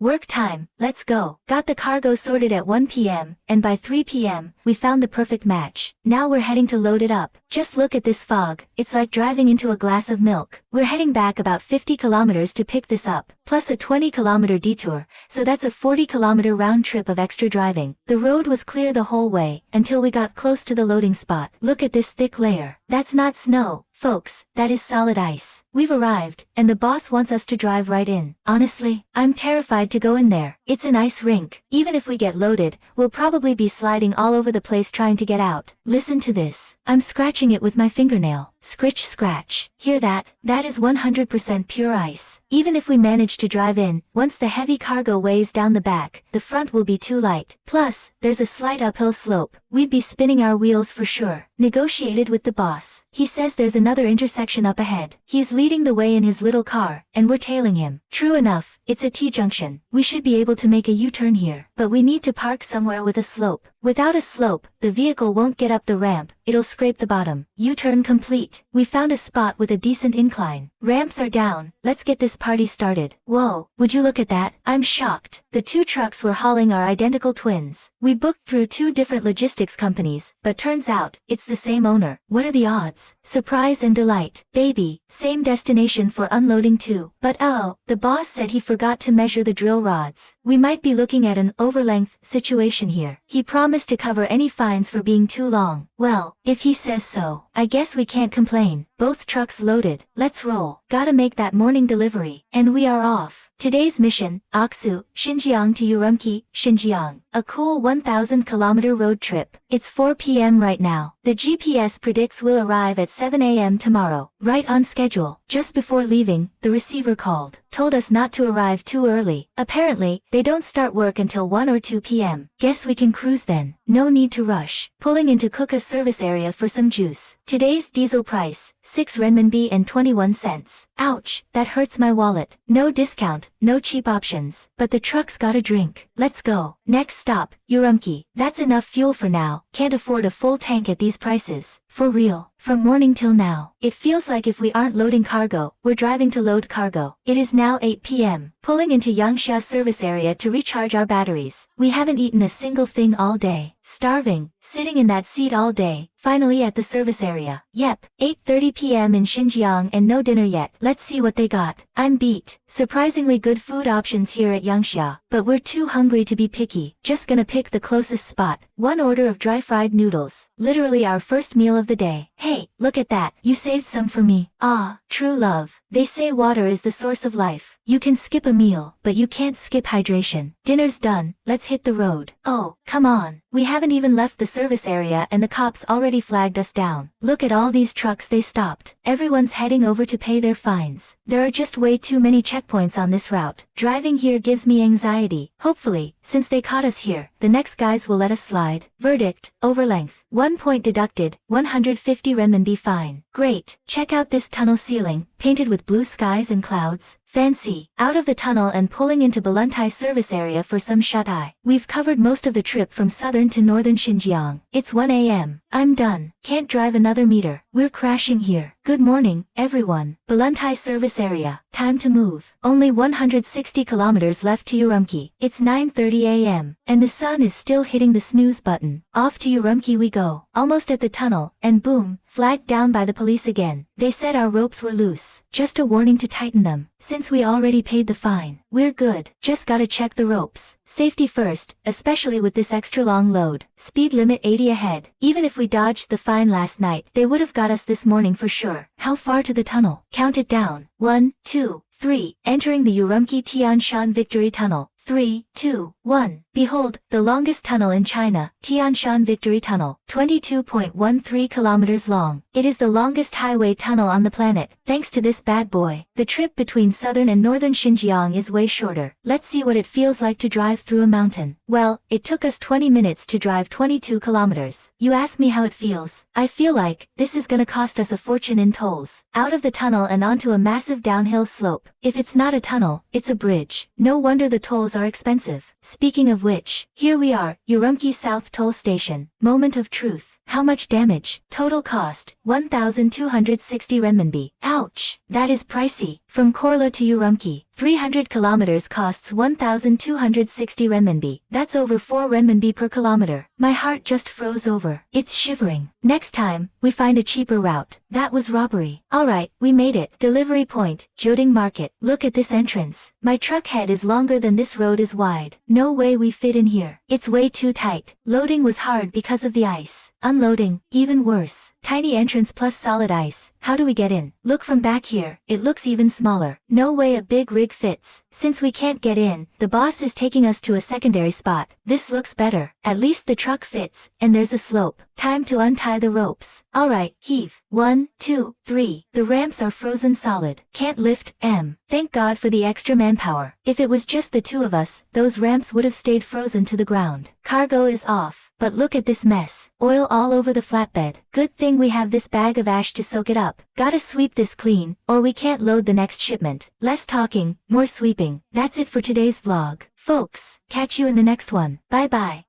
Work time, let's go. Got the cargo sorted at 1 p.m., and by 3 p.m., we found the perfect match. Now we're heading to load it up. Just look at this fog, it's like driving into a glass of milk. We're heading back about 50 kilometers to pick this up, plus a 20-kilometer detour, so that's a 40-kilometer round trip of extra driving. The road was clear the whole way, until we got close to the loading spot. Look at this thick layer. That's not snow, folks, that is solid ice. We've arrived, and the boss wants us to drive right in. Honestly, I'm terrified to go in there. It's an ice rink. Even if we get loaded, we'll probably be sliding all over the place trying to get out. Listen to this. I'm scratching it with my fingernail. Scritch scratch. Hear that? That is 100% pure ice. Even if we manage to drive in, once the heavy cargo weighs down the back, the front will be too light. Plus, there's a slight uphill slope. We'd be spinning our wheels for sure. Negotiated with the boss. He says there's another intersection up ahead. He's leading the way in his little car, and we're tailing him. True enough, it's a T-junction. We should be able to make a U-turn here, but we need to park somewhere with a slope. Without a slope, the vehicle won't get up the ramp, it'll scrape the bottom. U-turn complete. We found a spot with a decent incline. Ramps are down, let's get this party started. Whoa, would you look at that? I'm shocked. The two trucks we're hauling are identical twins. We booked through two different logistics companies, but turns out, it's the same owner. What are the odds? Surprise and delight. Baby, same destination for unloading too. But oh, the boss said he forgot to measure the drill rods. We might be looking at an overlength situation here. He promised to cover any fines for being too long. Well, if he says so, I guess we can't complain. Both trucks loaded. Let's roll. Gotta make that morning delivery. And we are off. Today's mission, Aksu, Xinjiang to Urumqi, Xinjiang. A cool 1,000-kilometer road trip. It's 4 p.m. right now. The GPS predicts we'll arrive at 7 a.m. tomorrow. Right on schedule. Just before leaving, the receiver called. Told us not to arrive too early. Apparently, they don't start work until 1 or 2 p.m. Guess we can cruise then. No need to rush. Pulling into Kuka service area for some juice. Today's diesel price, 6 renminbi and 21 cents. Ouch, that hurts my wallet. No discount, no cheap options. But the truck's got a drink. Let's go. Next stop, Urumqi. That's enough fuel for now. Can't afford a full tank at these prices. For real. From morning till now, it feels like if we aren't loading cargo, we're driving to load cargo. It is now 8 p.m. Pulling into Yangsha service area to recharge our batteries. We haven't eaten a single thing all day. Starving, sitting in that seat all day. Finally at the service area. Yep, 8:30 p.m. in Xinjiang and no dinner yet. Let's see what they got. I'm beat. Surprisingly good food options here at Yangsha, but we're too hungry to be picky. Just gonna pick the closest spot. One order of dry-fried noodles. Literally our first meal of the day. Hey, look at that. You saved some for me. Ah, true love. They say water is the source of life. You can skip a meal, but you can't skip hydration. Dinner's done. Let's hit the road. Oh, come on. We haven't even left the service area and the cops already flagged us down. Look at all these trucks they stopped. Everyone's heading over to pay their fines. There are just way too many checkpoints on this route. Driving here gives me anxiety. Hopefully, since they caught us here, the next guys will let us slide. Verdict, overlength. 1 point deducted, 150 renminbi fine. Great. Check out this tunnel ceiling, painted with blue skies and clouds. Fancy. Out of the tunnel and pulling into Baluntai service area for some shut-eye. We've covered most of the trip from southern to northern Xinjiang. It's 1 a.m. I'm done. Can't drive another meter. We're crashing here. Good morning, everyone. Baluntai service area. Time to move. Only 160 kilometers left to Urumqi. It's 9:30 a.m. and the sun is still hitting the snooze button. Off to Urumqi we go. Almost at the tunnel, and boom, flagged down by the police again. They said our ropes were loose. Just a warning to tighten them. Since we already paid the fine, we're good. Just gotta check the ropes. Safety first, especially with this extra long load. Speed limit 80 ahead. Even if we dodged the fine last night, they would have got us this morning for sure. How far to the tunnel? Count it down. 1, 2, 3. Entering the Urumqi Tian Shan Victory Tunnel. 3, 2, 1. Behold, the longest tunnel in China, Tian Shan Victory Tunnel, 22.13 kilometers long. It is the longest highway tunnel on the planet. Thanks to this bad boy, the trip between southern and northern Xinjiang is way shorter. Let's see what it feels like to drive through a mountain. Well, it took us 20 minutes to drive 22 kilometers. You ask me how it feels. I feel like this is gonna cost us a fortune in tolls. Out of the tunnel and onto a massive downhill slope. If it's not a tunnel, it's a bridge. No wonder the tolls are expensive. Speaking of which, here we are, Urumqi South Toll Station. Moment of truth. How much damage? Total cost, 1,260 renminbi. Ouch! That is pricey. From Korla to Urumqi, 300 kilometers costs 1,260 renminbi. That's over 4 renminbi per kilometer. My heart just froze over. It's shivering. Next time, we find a cheaper route. That was robbery. Alright, we made it. Delivery point, Jiuding Market. Look at this entrance. My truck head is longer than this road is wide. No way we fit in here. It's way too tight. Loading was hard because of the ice. Unloading, even worse. Tiny entrance plus solid ice. How do we get in? Look from back here. It looks even smaller. No way a big rig fits. Since we can't get in, the boss is taking us to a secondary spot. This looks better. At least the truck fits, and there's a slope. Time to untie the ropes. Alright, heave. 1, 2, 3. The ramps are frozen solid. Can't lift, Thank God for the extra manpower. If it was just the two of us, those ramps would have stayed frozen to the ground. Cargo is off. But look at this mess. Oil all over the flatbed. Good thing we have this bag of ash to soak it up. Gotta sweep this clean, or we can't load the next shipment. Less talking, more sweeping. That's it for today's vlog. Folks, catch you in the next one. Bye bye.